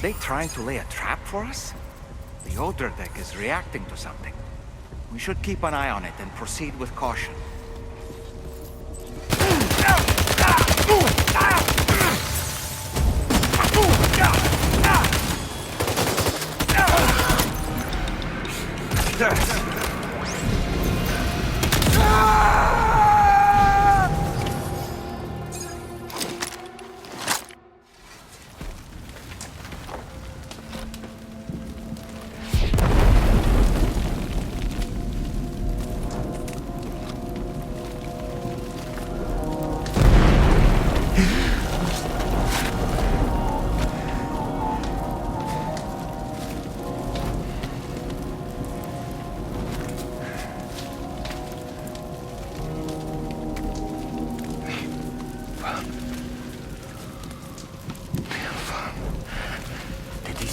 they trying to lay a trap for us? The Odra deck is reacting to something. We should keep an eye on it and proceed with caution.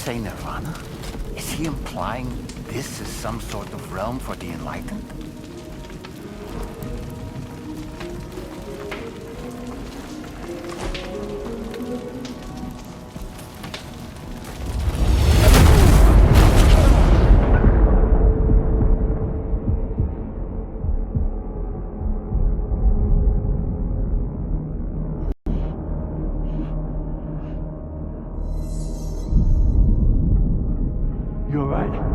Say Nirvana? Is he implying this is some sort of realm for the enlightened? You're right.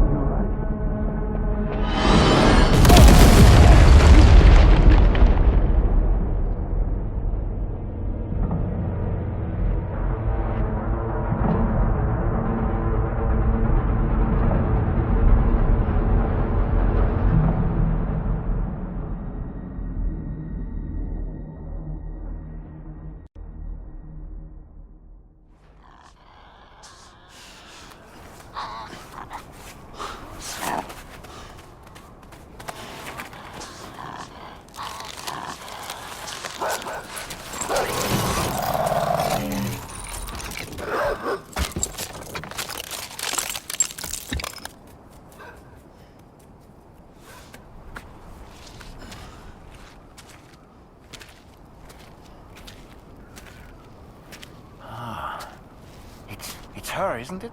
It's her, isn't it?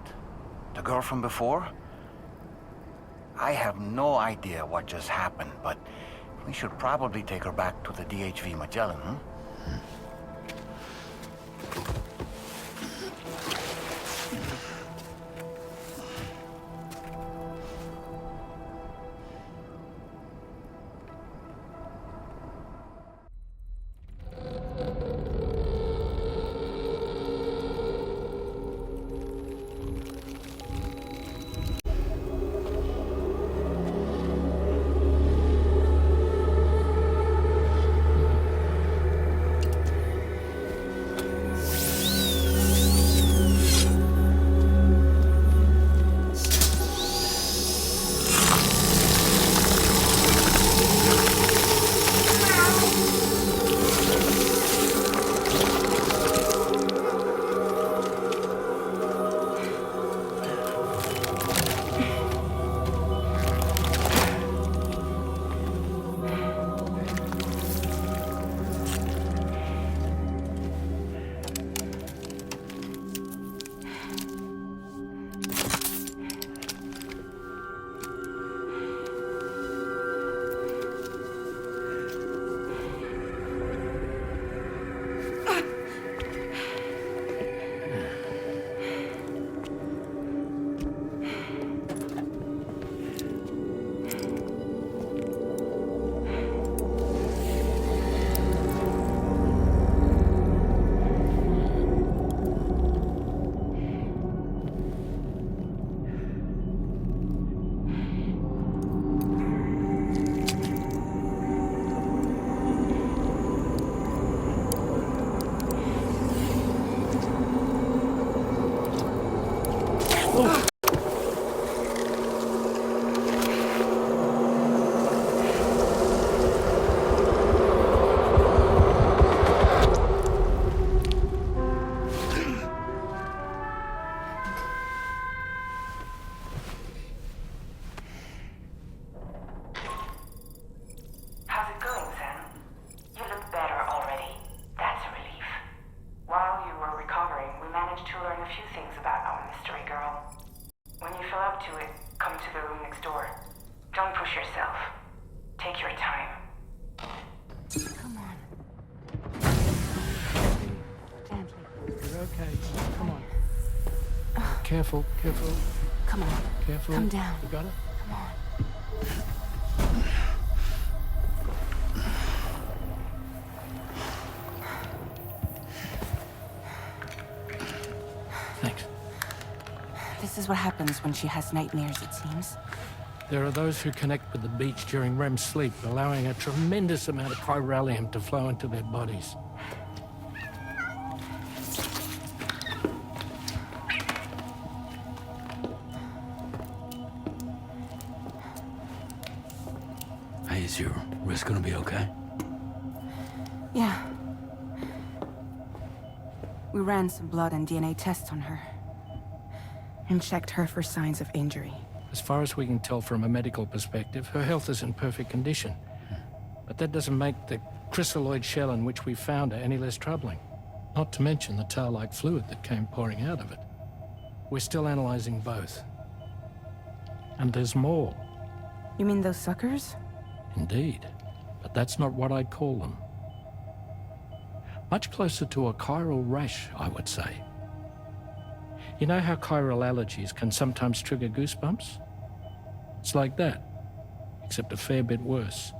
The girl from before? I have no idea what just happened, but we should probably take her back to the DHV Magellan, hmm? Careful, careful, Come on. careful. Come down. You got it? Come on. Thanks. This is what happens when she has nightmares, it seems. There are those who connect with the beach during REM sleep, allowing a tremendous amount of chiralium to flow into their bodies. Hey, is your wrist gonna be okay? Yeah. We ran some blood and DNA tests on her. And checked her for signs of injury. As far as we can tell from a medical perspective, her health is in perfect condition. But that doesn't make the chrysaloid shell in which we found her any less troubling. Not to mention the tar-like fluid that came pouring out of it. We're still analyzing both. And there's more. You mean those suckers? Indeed. But that's not what I'd call them. Much closer to a chiral rash, I would say. You know how chiral allergies can sometimes trigger goosebumps? It's like that, except a fair bit worse.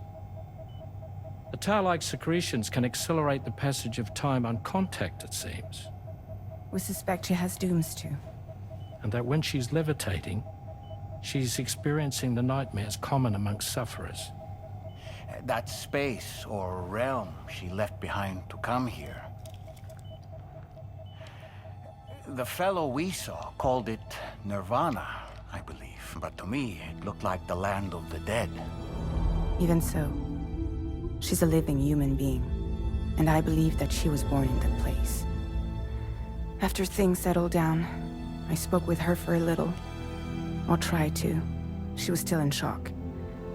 The tar-like secretions can accelerate the passage of time on contact, it seems. We suspect she has dooms too. And that when she's levitating, she's experiencing the nightmares common amongst sufferers. That space or realm she left behind to come here. The fellow we saw called it Nirvana, I believe. But to me, it looked like the land of the dead. Even so, she's a living human being. And I believe that she was born in that place. After things settled down, I spoke with her for a little. Or tried to. She was still in shock,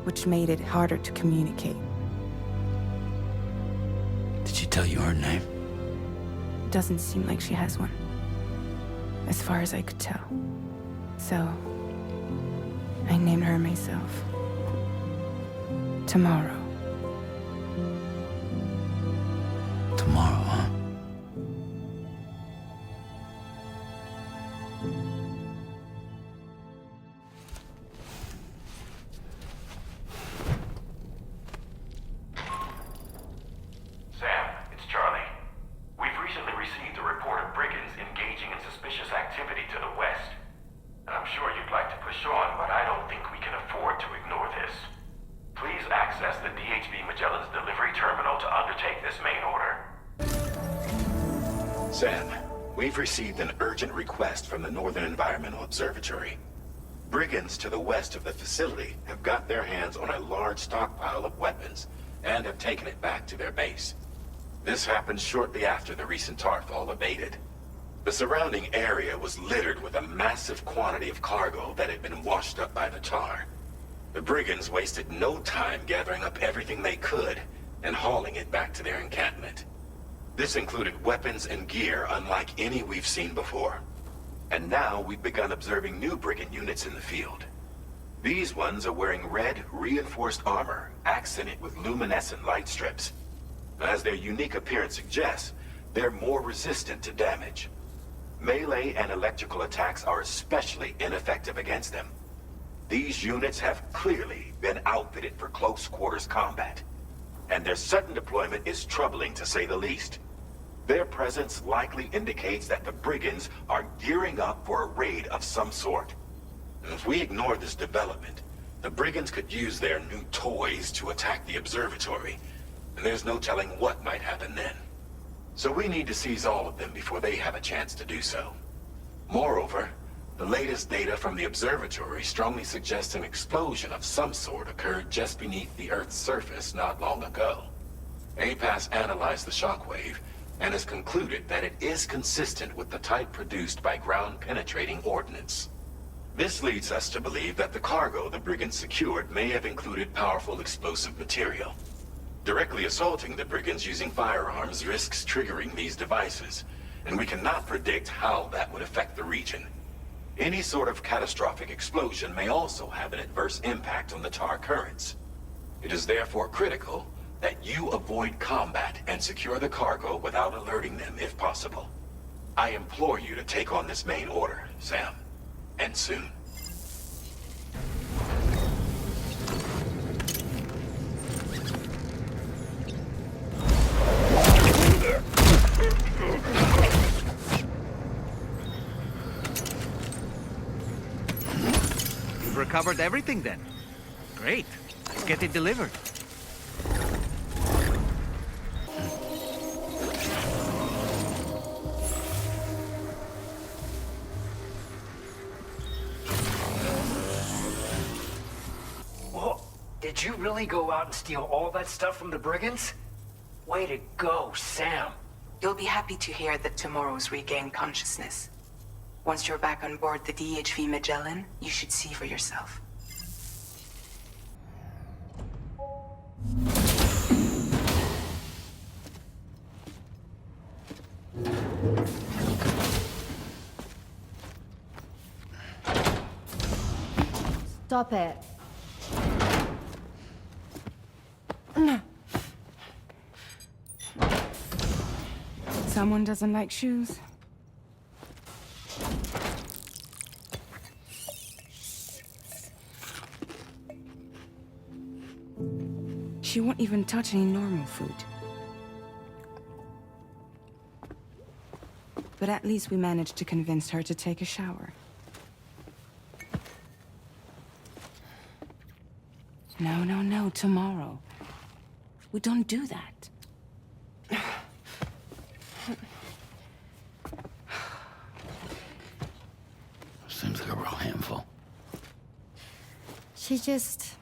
which made it harder to communicate. Did she tell you her name? Doesn't seem like she has one. As far as I could tell. So, I named her myself. Tomorrow. Tomorrow, huh? Sam, it's Charlie. We've recently received a report of brigands engaging in suspicious activity to the west. And I'm sure you'd like to push on, but I don't think we can afford to ignore this. Please access the DHV Magellan's delivery terminal to undertake this main order. Sam, we've received an urgent request from the Northern Environmental Observatory. Brigands to the west of the facility have got their hands on a large stockpile of weapons and have taken it back to their base. This happened shortly after the recent Tarfall abated. The surrounding area was littered with a massive quantity of cargo that had been washed up by the tar. The brigands wasted no time gathering up everything they could and hauling it back to their encampment. This included weapons and gear unlike any we've seen before. And now we've begun observing new brigand units in the field. These ones are wearing red, reinforced armor, accented with luminescent light strips. As their unique appearance suggests, they're more resistant to damage. Melee and electrical attacks are especially ineffective against them. These units have clearly been outfitted for close quarters combat, and their sudden deployment is troubling to say the least. Their presence likely indicates that the brigands are gearing up for a raid of some sort. If we ignore this development, the brigands could use their new toys to attack the observatory, and there's no telling what might happen then. So we need to seize all of them before they have a chance to do so. Moreover, the latest data from the observatory strongly suggests an explosion of some sort occurred just beneath the Earth's surface not long ago. APAS analyzed the shockwave and has concluded that it is consistent with the type produced by ground-penetrating ordnance. This leads us to believe that the cargo the brigands secured may have included powerful explosive material. Directly assaulting the brigands using firearms risks triggering these devices, and we cannot predict how that would affect the region. Any sort of catastrophic explosion may also have an adverse impact on the tar currents. It is therefore critical that you avoid combat and secure the cargo without alerting them if possible. I implore you to take on this main order, Sam. and soon. You've recovered everything then. Great. Let's get it delivered. Whoa, did you really go out and steal all that stuff from the brigands? Way to go, Sam. You'll be happy to hear that tomorrow's regained consciousness. Once you're back on board the DHV Magellan, you should see for yourself. Stop it. Someone doesn't like shoes? She won't even touch any normal food. But at least we managed to convince her to take a shower. No, tomorrow. We don't do that. Seems like a real handful. She just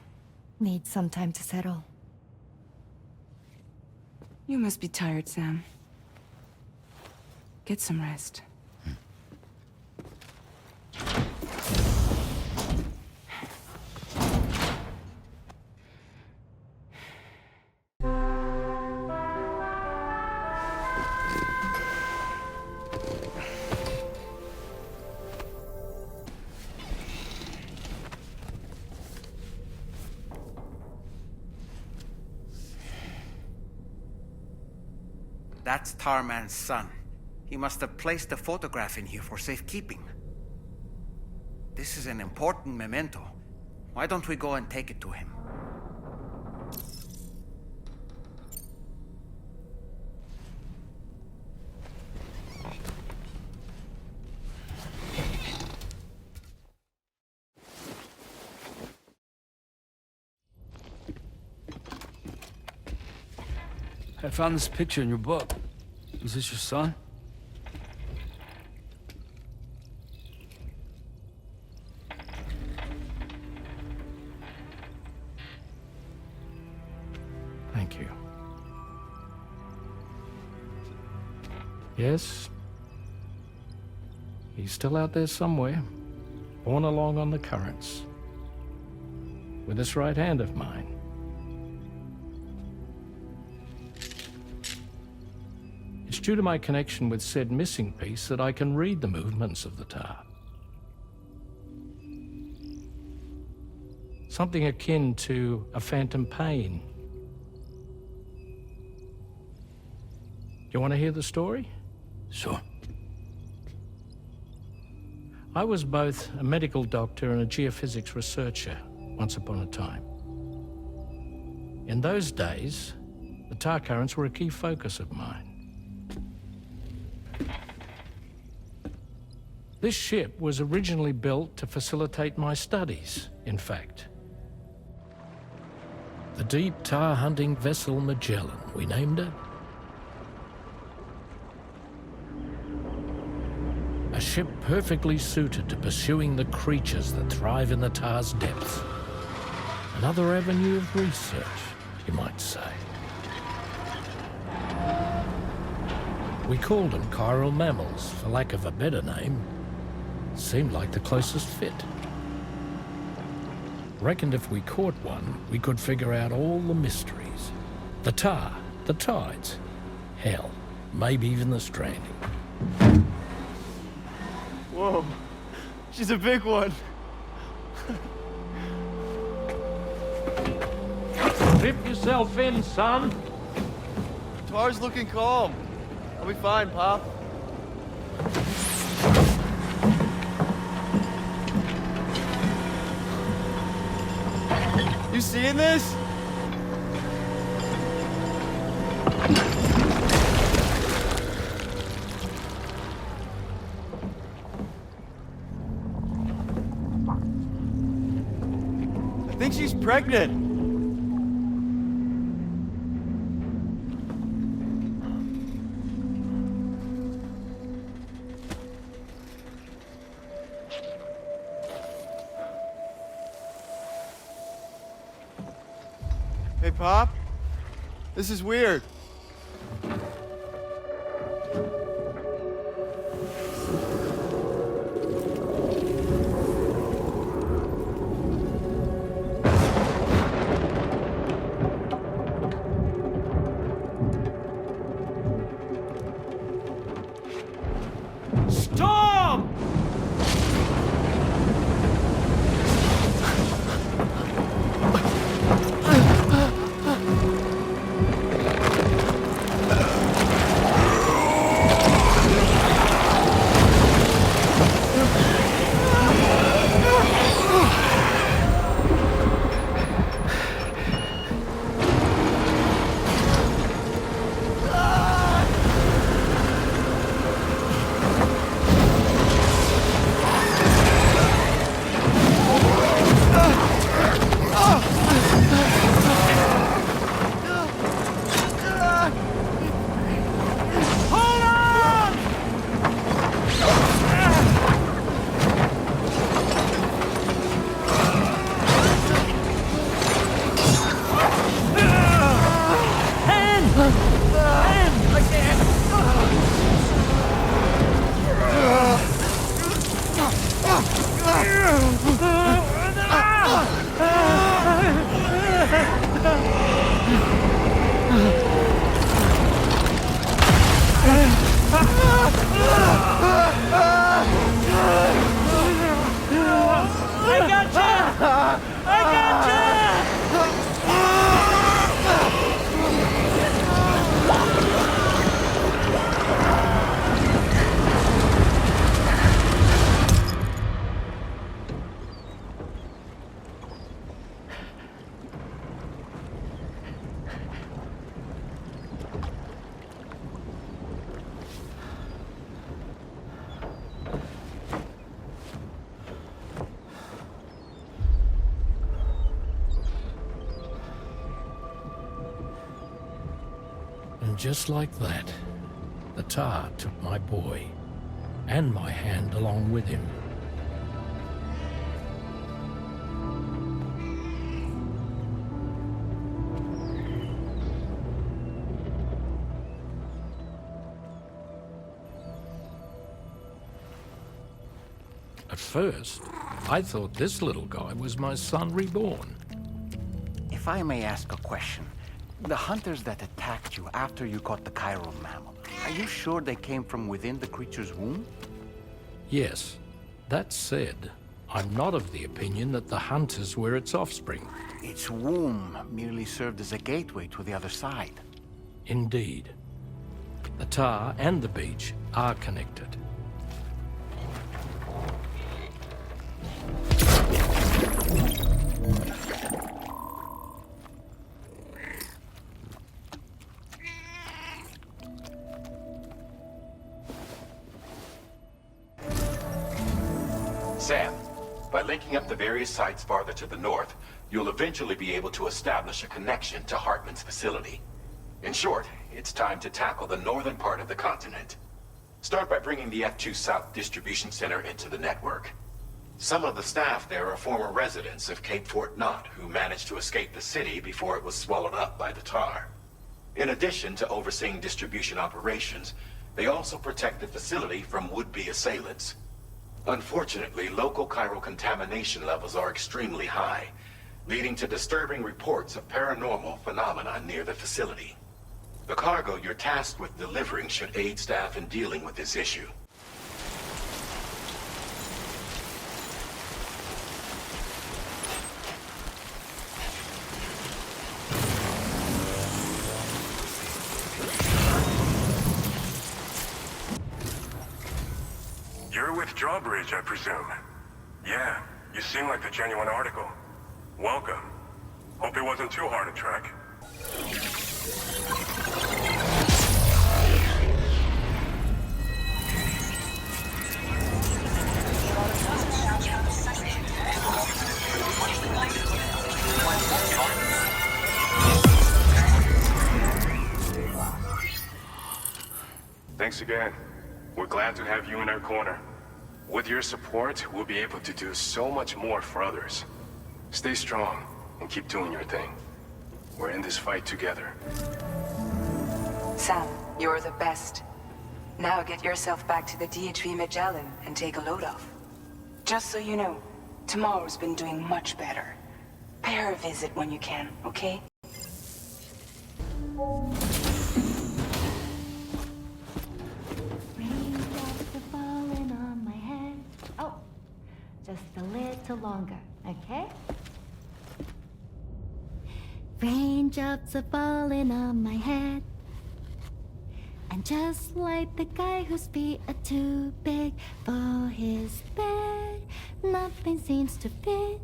needs some time to settle. You must be tired, Sam. Get some rest. That's Tarman's son. He must have placed the photograph in here for safekeeping. This is an important memento. Why don't we go and take it to him? I found this picture in your book. Is this your son? Thank you. Yes. He's still out there somewhere, borne along on the currents. With this right hand of mine. It's due to my connection with said missing piece that I can read the movements of the tar. Something akin to a phantom pain. You want to hear the story? Sure. I was both a medical doctor and a geophysics researcher once upon a time. In those days, the tar currents were a key focus of mine. This ship was originally built to facilitate my studies, in fact. The deep tar hunting vessel Magellan, we named it. A ship perfectly suited to pursuing the creatures that thrive in the tar's depths. Another avenue of research, you might say. We called them chiral mammals, for lack of a better name. Seemed like the closest fit. Reckoned if we caught one, we could figure out all the mysteries. The tar, the tides, hell, maybe even the stranding. Whoa, she's a big one. Dip yourself in, son. Tar's looking calm. I'll be fine, Pop. You seeing this? I think she's pregnant. Hey, Pop? This is weird. Storm! And just like that, the tar took my boy, and my hand along with him. At first, I thought this little guy was my son reborn. If I may ask a question, the hunters that attacked you after you caught the chiral mammal, are you sure they came from within the creature's womb? Yes. That said, I'm not of the opinion that the hunters were its offspring. Its womb merely served as a gateway to the other side. Indeed. The tar and the beach are connected. Sam, by linking up the various sites farther to the north, you'll eventually be able to establish a connection to Hartman's facility. In short, it's time to tackle the northern part of the continent. Start by bringing the F2 South Distribution Center into the network. Some of the staff there are former residents of Cape Fort Knott who managed to escape the city before it was swallowed up by the tar. In addition to overseeing distribution operations, they also protect the facility from would-be assailants. Unfortunately, local chiral contamination levels are extremely high, leading to disturbing reports of paranormal phenomena near the facility. The cargo you're tasked with delivering should aid staff in dealing with this issue. You're with Drawbridge, I presume. Yeah, you seem like the genuine article. Welcome. Hope it wasn't too hard to track. Thanks again. We're glad to have you in our corner. With your support, we'll be able to do so much more for others. Stay strong and keep doing your thing. We're in this fight together. Sam, you're the best. Now get yourself back to the DHV Magellan and take a load off. Just so you know, tomorrow's been doing much better. Pay her a visit when you can, okay? Raindrops are falling on my head. Oh, just a little longer, okay? Raindrops are falling on my head. And just like the guy whose feet are too big for his bed, nothing seems to fit.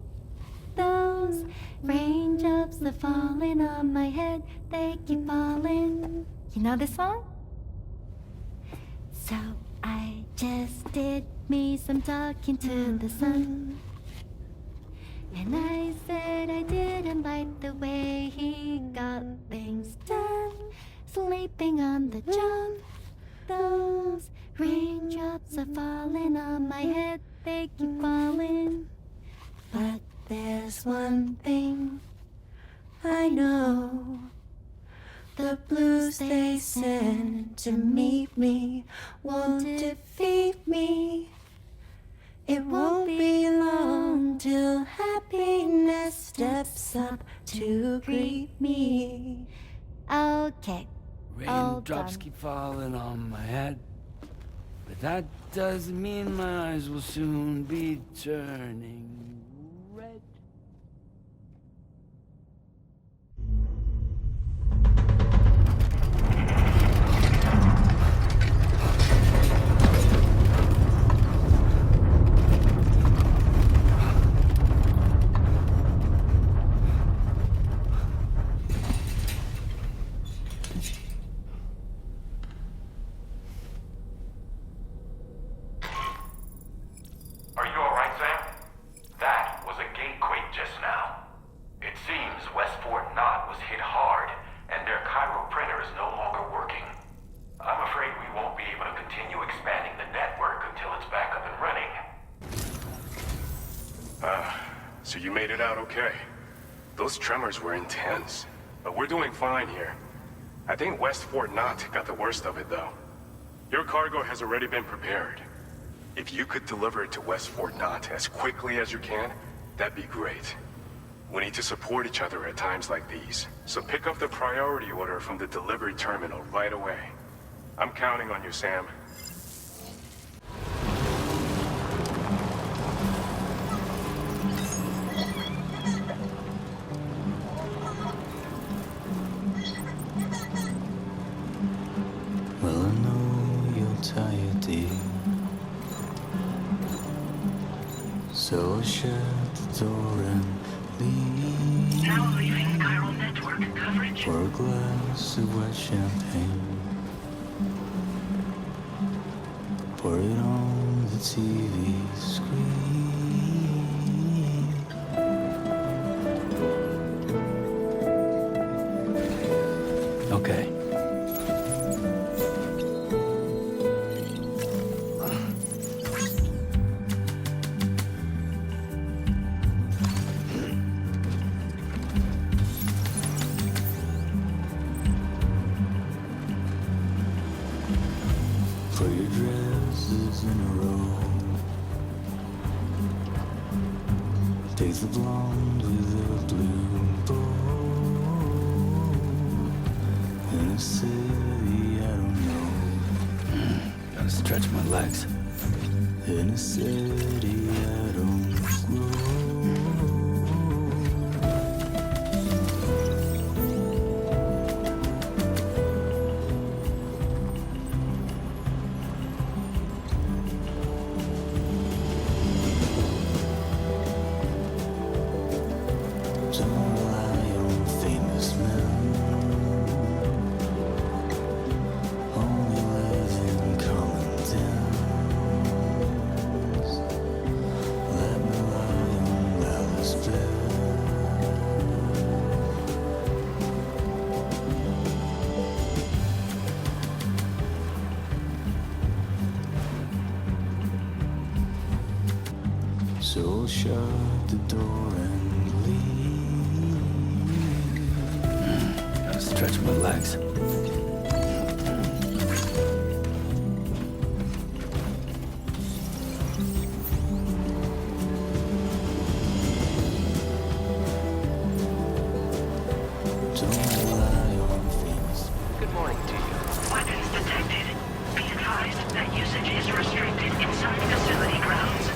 Those raindrops are falling on my head, they keep falling. You know this song? So I just did me some talking to the sun. And I said I didn't like the way he got things done. Sleeping on the job. Those raindrops are falling on my head, they keep falling. But there's one thing I know. The blues they send to meet me won't defeat me. It won't be long till happiness steps up to greet me. Okay. Raindrops keep falling on my head, but that doesn't mean my eyes will soon be turning red. Are you alright, Sam? That was a gatequake just now. It seems West Fort Knott was hit hard, and their Cairo printer is no longer working. I'm afraid we won't be able to continue expanding the network until it's back up and running. So you made it out okay. Those tremors were intense, but we're doing fine here. I think West Fort Knott got the worst of it, though. Your cargo has already been prepared. If you could deliver it to West Fort Knott as quickly as you can, that'd be great. We need to support each other at times like these, so pick up the priority order from the delivery terminal right away. I'm counting on you, Sam. Well, I know you're tired, dear. So shut the door and leave. Now leaving chiral network coverage. For a glass of white champagne. Pour it on the TV screen. Okay. Put your dresses in a row. Take the blonde with the blue bow. In a city I don't know. Gotta stretch my legs. In a city I don't grow. Don't lie will shut the door and leave. Gotta stretch my legs. Don't rely on things. Good morning to you. Weapons detected. Be advised that usage is restricted inside facility grounds.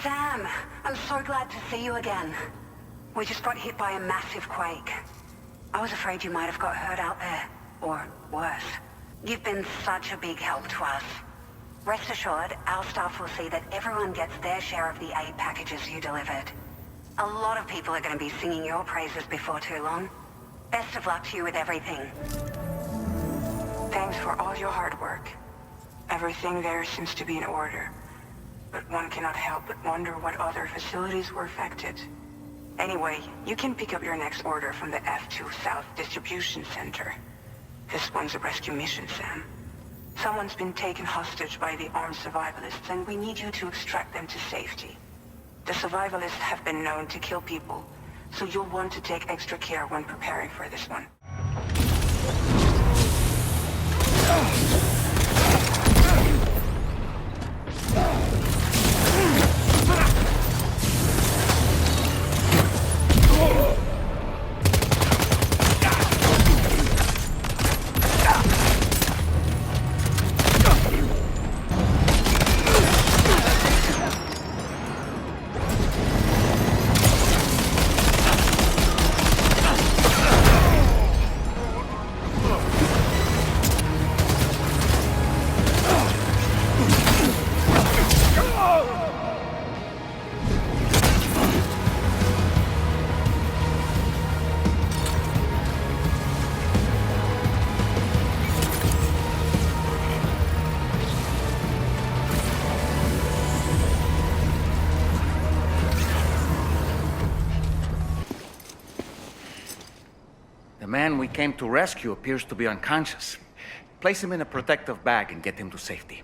Sam, I'm so glad to see you again. We just got hit by a massive quake. I was afraid you might have got hurt out there, or worse. You've been such a big help to us. Rest assured, our staff will see that everyone gets their share of the aid packages you delivered. A lot of people are going to be singing your praises before too long. Best of luck to you with everything. Thanks for all your hard work. Everything there seems to be in order. But one cannot help but wonder what other facilities were affected. Anyway, you can pick up your next order from the F2 South Distribution Center. This one's a rescue mission, Sam. Someone's been taken hostage by the armed survivalists, and we need you to extract them to safety. The survivalists have been known to kill people, so you'll want to take extra care when preparing for this one. The man we came to rescue appears to be unconscious. Place him in a protective bag and get him to safety.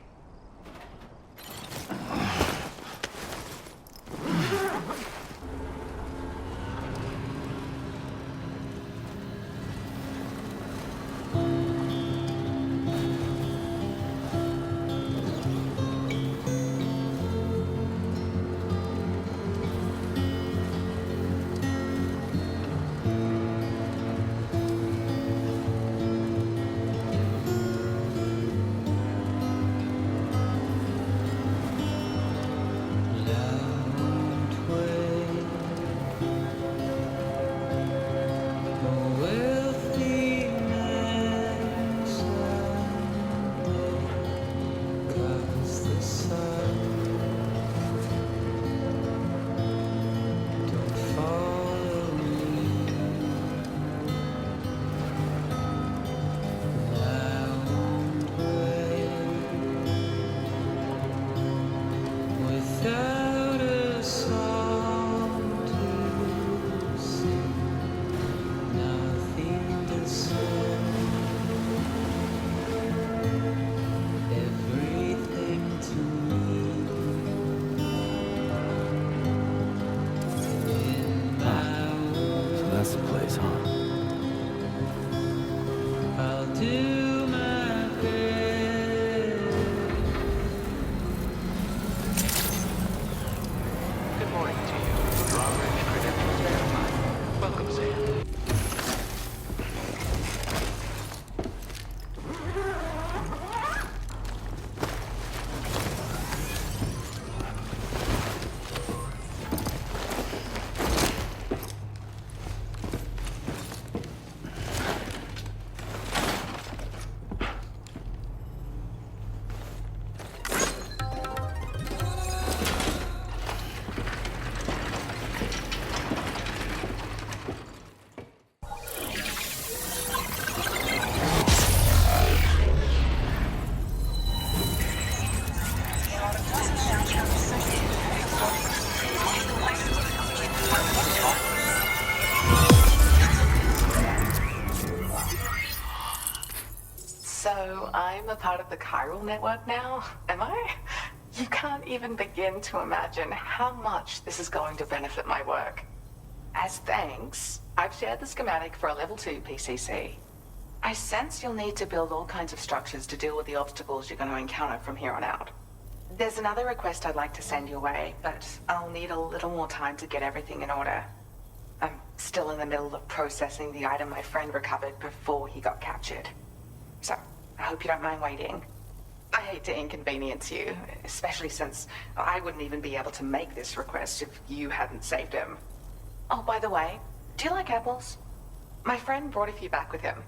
So I'm a part of the chiral network now, am I? You can't even begin to imagine how much this is going to benefit my work. As thanks, I've shared the schematic for a level 2 PCC. I sense you'll need to build all kinds of structures to deal with the obstacles you're going to encounter from here on out. There's another request I'd like to send your way, but I'll need a little more time to get everything in order. I'm still in the middle of processing the item my friend recovered before he got captured. So, I hope you don't mind waiting. I hate to inconvenience you, especially since I wouldn't even be able to make this request if you hadn't saved him. Oh, by the way, do you like apples? My friend brought a few back with him.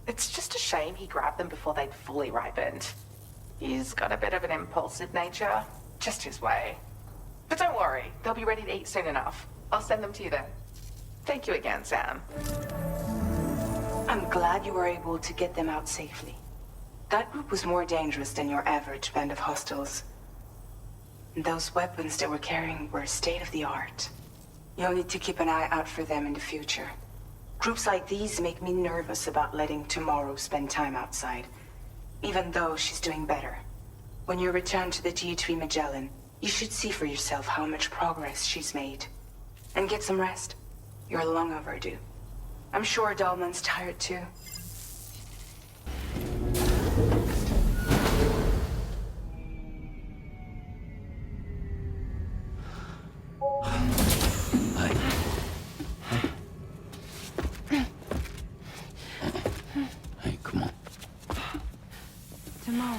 It's just a shame he grabbed them before they'd fully ripened. He's got a bit of an impulsive nature, just his way. But don't worry, they'll be ready to eat soon enough. I'll send them to you then. Thank you again, Sam. I'm glad you were able to get them out safely. That group was more dangerous than your average band of hostiles. Those weapons they were carrying were state-of-the-art. You'll need to keep an eye out for them in the future. Groups like these make me nervous about letting Tomorrow spend time outside, even though she's doing better. When you return to the G3 Magellan, you should see for yourself how much progress she's made. And get some rest. You're long overdue. I'm sure Dahlman's tired too. Hey, come on. Tomorrow.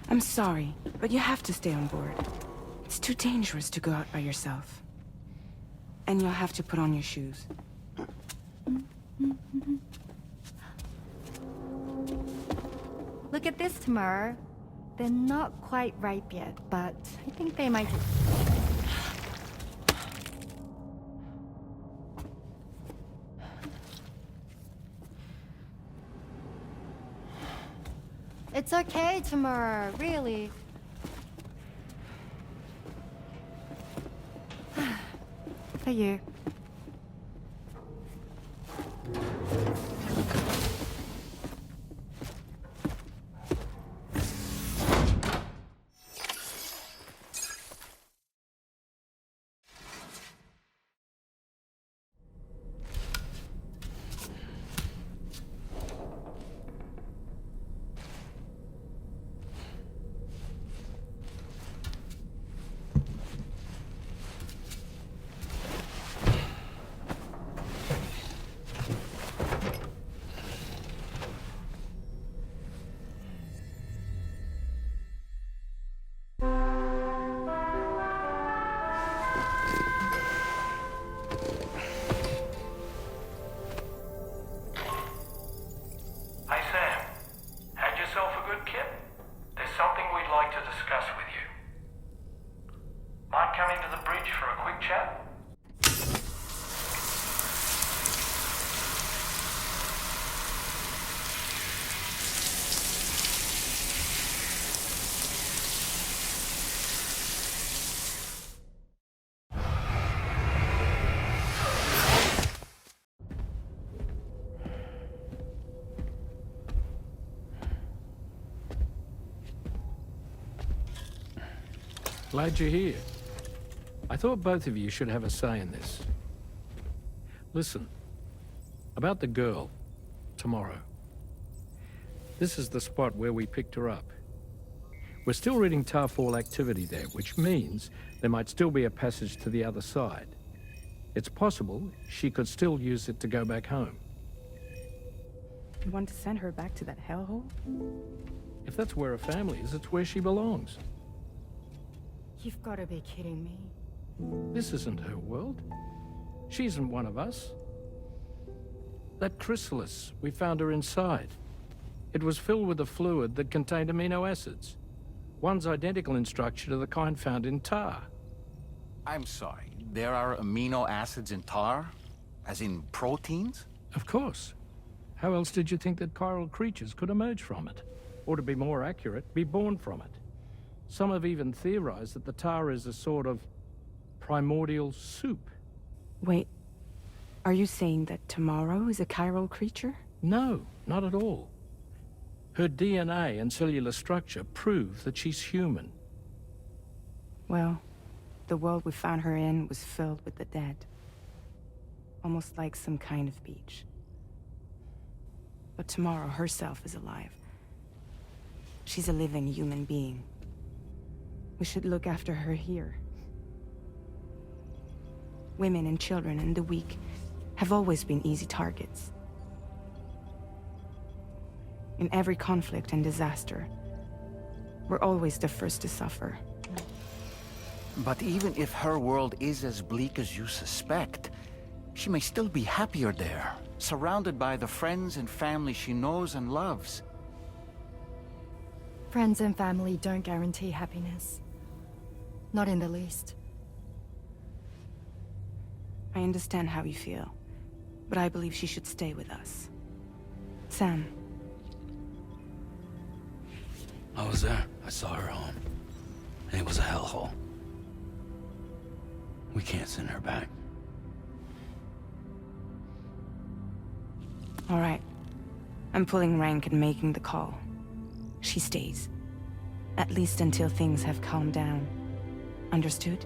I'm sorry, but you have to stay on board. It's too dangerous to go out by yourself. And you'll have to put on your shoes. Look at this, Tomorrow. They're not quite ripe yet, but I think they might... It's okay, Tomorrow, really. For you. Hi, Sam. Had yourself a good kip? There's something we'd like to discuss with you. Mind coming to the bridge for a quick chat? Glad you're here. I thought both of you should have a say in this. Listen, about the girl, Tomorrow. This is the spot where we picked her up. We're still reading Tarfall activity there, which means there might still be a passage to the other side. It's possible she could still use it to go back home. You want to send her back to that hellhole? If that's where her family is, it's where she belongs. You've got to be kidding me. This isn't her world. She isn't one of us. That chrysalis, we found her inside. It was filled with a fluid that contained amino acids. One's identical in structure to the kind found in tar. I'm sorry, there are amino acids in tar? As in proteins? Of course. How else did you think that chiral creatures could emerge from it? Or to be more accurate, be born from it? Some have even theorized that the tar is a sort of primordial soup. Wait, Are you saying that tomorrow is a chiral creature? No, not at all. Her DNA and cellular structure prove that she's human. Well, the world we found her in was filled with the dead. Almost like some kind of beach. But tomorrow herself is alive. She's a living human being. We should look after her here. Women and children and the weak have always been easy targets. In every conflict and disaster, we're always the first to suffer. But even if her world is as bleak as you suspect, she may still be happier there, surrounded by the friends and family she knows and loves. Friends and family don't guarantee happiness. Not in the least. I understand how you feel, but I believe she should stay with us. Sam. I was there. I saw her home. And it was a hellhole. We can't send her back. All right. I'm pulling rank and making the call. She stays. At least until things have calmed down. Understood?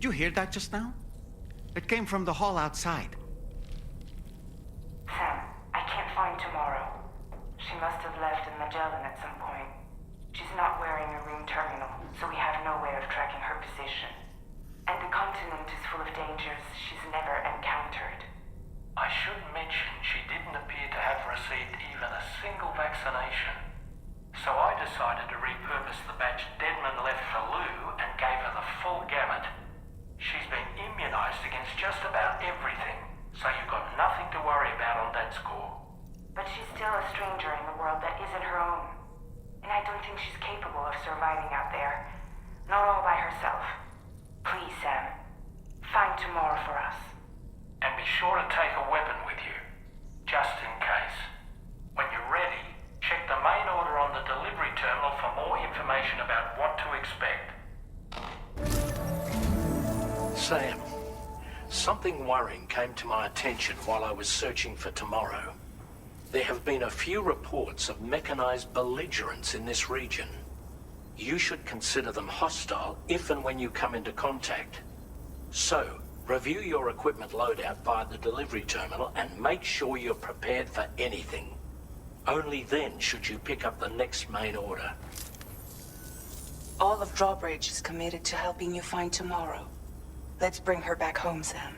Did you hear that just now? It came from the hall outside. Sam, I can't find Tomorrow. She must have left in Magellan at some point. She's not wearing a room terminal, so we have no way of tracking her position. And the continent is full of dangers she's never encountered. I should mention she didn't appear to have received even a single vaccination. So I decided to repurpose the batch Deadman left for Lou and gave her the full gamut. She's been immunized against just about everything, so you've got nothing to worry about on that score. But she's still a stranger in the world that isn't her own. And I don't think she's capable of surviving out there. Not all by herself. Please, Sam. Find Tomorrow for us. And be sure to take a weapon with you, just in case. When you're ready, check the main order on the delivery terminal for more information about what to expect. Sam, something worrying came to my attention while I was searching for Tomorrow. There have been a few reports of mechanized belligerents in this region. You should consider them hostile if and when you come into contact. So, review your equipment loadout via the delivery terminal and make sure you're prepared for anything. Only then should you pick up the next main order. All of Drawbridge is committed to helping you find Tomorrow. Let's bring her back home, Sam.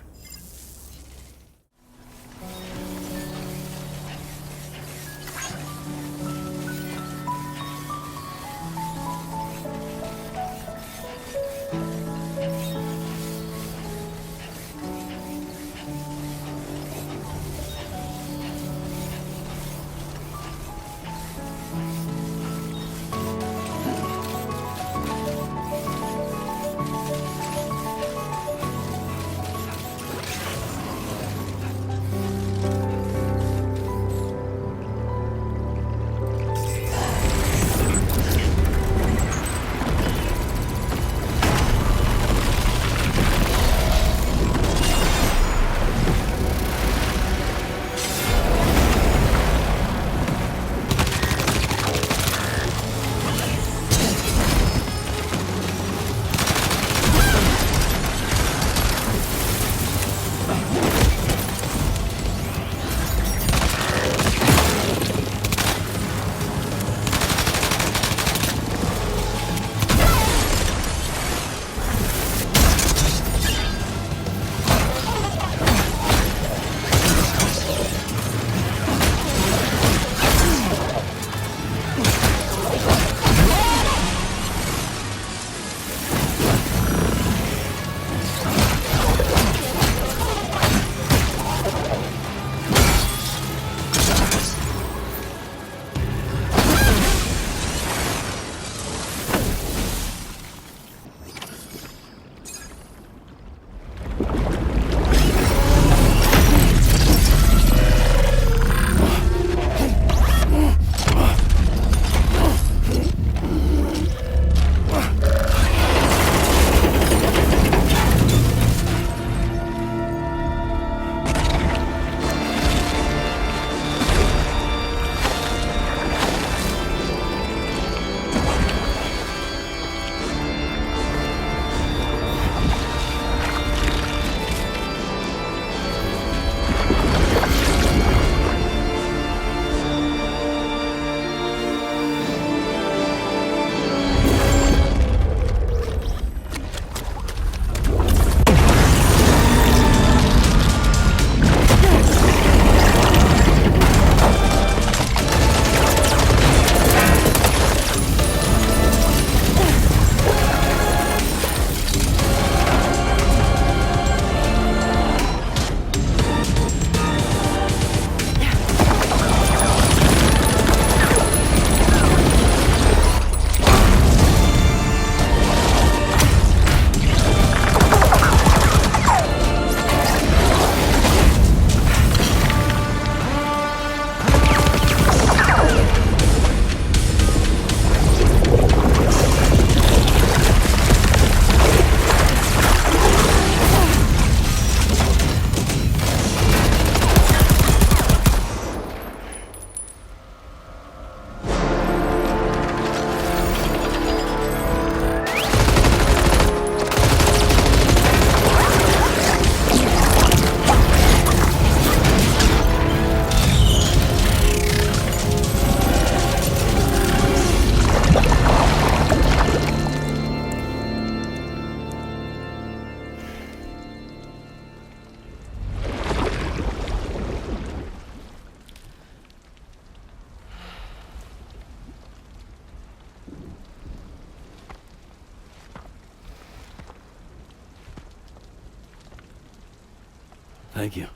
Thank you.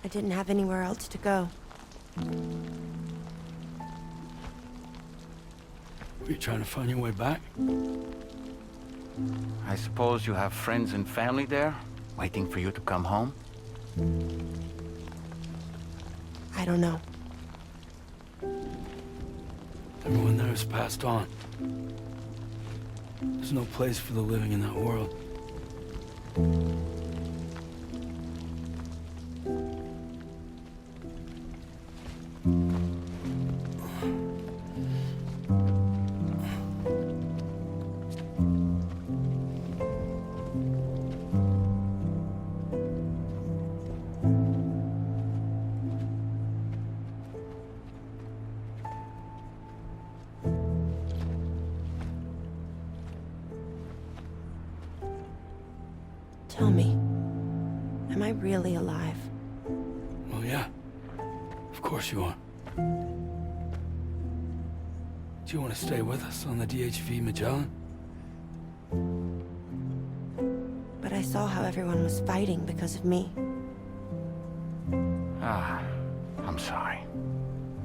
I didn't have anywhere else to go. Were you trying to find your way back? I suppose you have friends and family there, waiting for you to come home? I don't know. Everyone there has passed on. There's no place for the living in that world. Tell me, am I really alive? Well, yeah. Of course you are. Do you want to stay with us on the DHV Magellan? But I saw how everyone was fighting because of me. I'm sorry.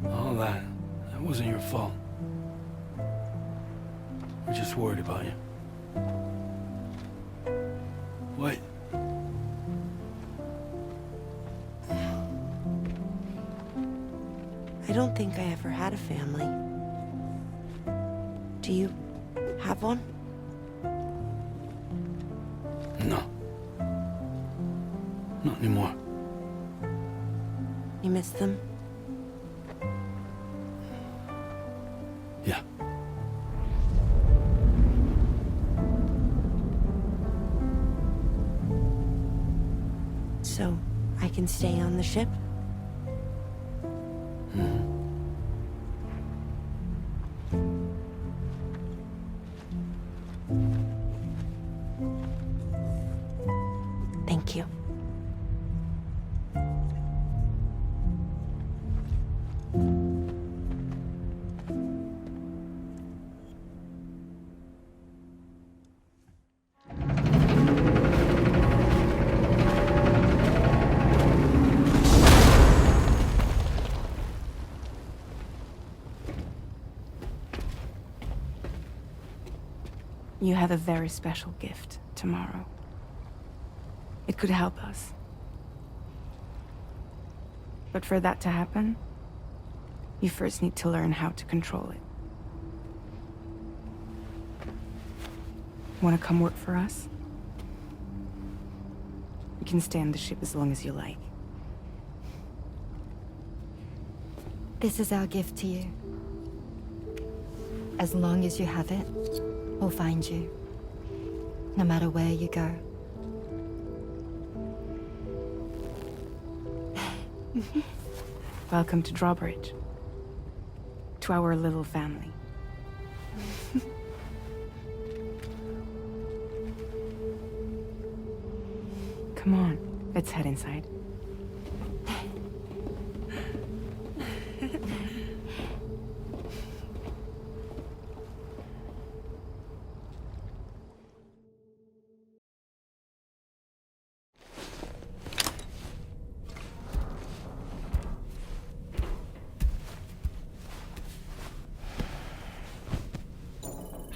All that wasn't your fault. We're just worried about you. Wait. I don't think I ever had a family. Do you have one? No. Not anymore. You miss them? Yeah. So, I can stay on the ship? Thank you. You have a very special gift tomorrow. It could help us. But for that to happen, you first need to learn how to control it. Want to come work for us? You can stay on the ship as long as you like. This is our gift to you. As long as you have it, we'll find you. No matter where you go. Welcome to Drawbridge. To our little family. Come on, let's head inside.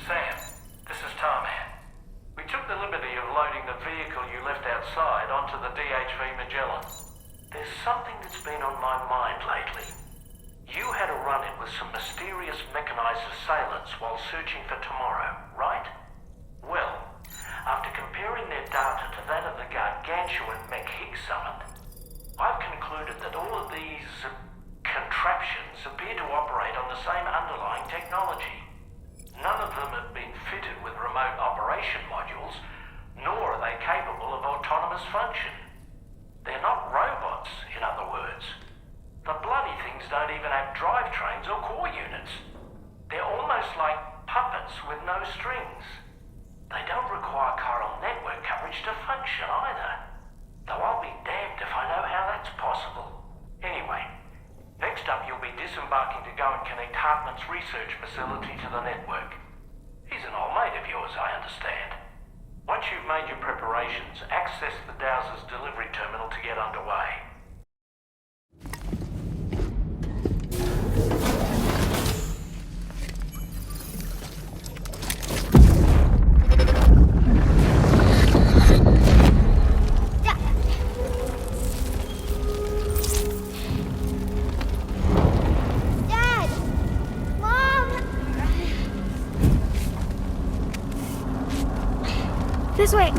Sam, this is Tarman. We took the liberty of loading the vehicle you left outside onto the DHV Magellan. There's something that's been on my mind lately. You had a run-in with some mysterious mechanized assailants while searching for Tomorrow, right? Well, after comparing their data to that of the gargantuan mech Higgs summoned, I've concluded that all of these contraptions appear to operate on the same underlying technology. None of them have been fitted with remote operation modules, nor are they capable of autonomous function. They're not robots, in other words. The bloody things don't even have drivetrains or core units. They're almost like puppets with no strings. They don't require chiral network coverage to function either. Though I'll be damned if I know how that's possible. Anyway, next up you'll be disembarking to go and connect Hartman's research facility to the network. He's an old mate of yours, I understand. Once you've made your preparations access the Dowser's delivery terminal to get underway. Dad! Mom! This way!